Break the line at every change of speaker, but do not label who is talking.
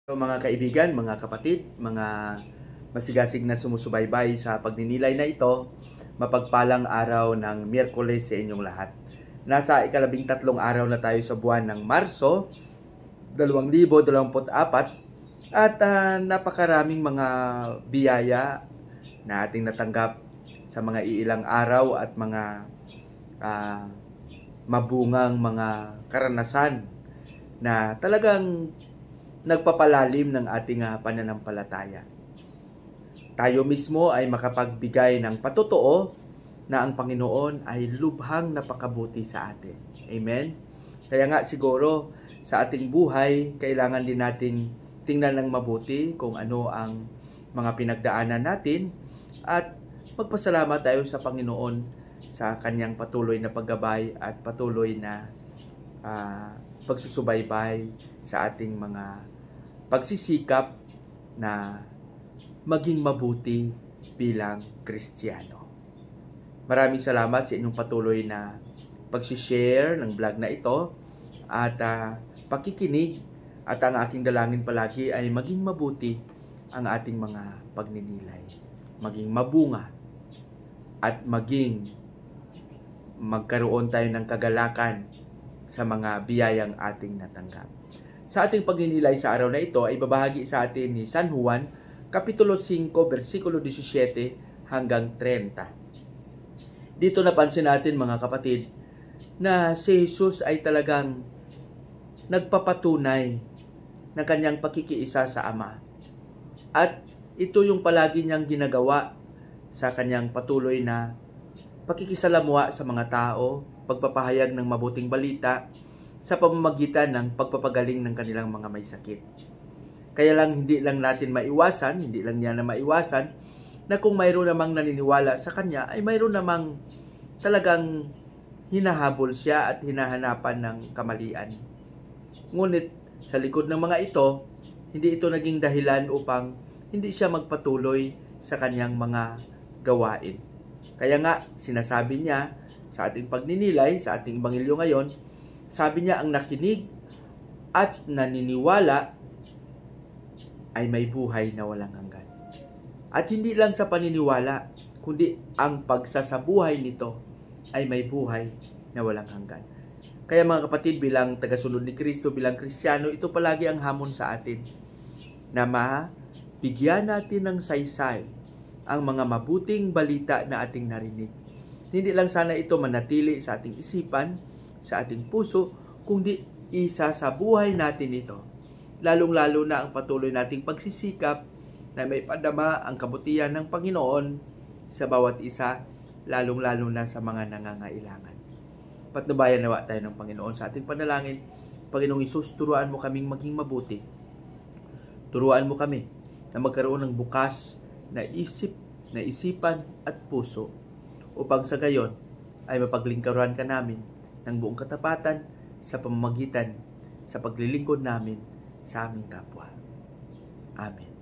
So, mga kaibigan, mga kapatid, mga masigasig na sumusubaybay sa pagninilay na ito, mapagpalang araw ng Miyerkules sa inyong lahat. Nasa ika-13 araw na tayo sa buwan ng Marso, 2024 at napakaraming mga biyaya na ating natanggap sa mga iilang araw at mga mabungang mga karanasan na talagang nagpapalalim ng ating pananampalataya. Tayo mismo ay makapagbigay ng patotoo na ang Panginoon ay lubhang napakabuti sa atin. Amen? Kaya nga siguro sa ating buhay, kailangan din natin tingnan ng mabuti kung ano ang mga pinagdaanan natin at magpasalamat tayo sa Panginoon sa kanyang patuloy na paggabay at patuloy na pagsusubaybay sa ating mga pagsisikap na maging mabuti bilang Kristiyano. Maraming salamat sa inyong patuloy na pag-share ng vlog na ito at pakikinig, at ang aking dalangin palagi ay maging mabuti ang ating mga pagninilay, maging mabunga at maging magkaroon tayo ng kagalakan sa mga biyayang ating natanggap. Sa ating pagninilay sa araw na ito ay babahagi sa atin ni San Juan, Kapitulo 5, versikulo 17 hanggang 30. Dito napansin natin mga kapatid na si Jesus ay talagang nagpapatunay ng kanyang pakikiisa sa Ama. At ito yung palagi niyang ginagawa sa kanyang patuloy na pakikisalamuha sa mga tao, pagpapahayag ng mabuting balita, sa pamamagitan ng pagpapagaling ng kanilang mga may sakit. Kaya lang hindi lang niya na maiwasan na kung mayroon namang naniniwala sa kanya ay mayroon namang talagang hinahabol siya at hinahanapan ng kamalian. Ngunit sa likod ng mga ito, hindi ito naging dahilan upang hindi siya magpatuloy sa kanyang mga gawain. Kaya nga sinasabi niya sa ating pagninilay, sa ating ebanghelyo ngayon, sabi niya ang nakinig at naniniwala ay may buhay na walang hanggan. At hindi lang sa paniniwala, kundi ang pagsasabuhay nito ay may buhay na walang hanggan. Kaya mga kapatid, bilang tagasunod ni Kristo, bilang Kristiyano, ito palagi ang hamon sa atin na mabigyan natin ng saysay ang mga mabuting balita na ating narinig. Hindi lang sana ito manatili sa ating isipan, sa ating puso, kundi isa sa buhay natin ito. Lalong-lalo na ang patuloy nating pagsisikap na may padama ang kabutihan ng Panginoon sa bawat isa, lalong-lalo na sa mga nangangailangan. Patnubayan nawa tayo ng Panginoon sa ating panalangin. Panginoong Hesus, turuan mo kaming maging mabuti. Turuan mo kami na magkaroon ng bukas na isipan at puso upang sa gayon ay mapaglingkaran ka namin ng buong katapatan sa pamamagitan sa paglilingkod namin sa aming kapwa. Amen.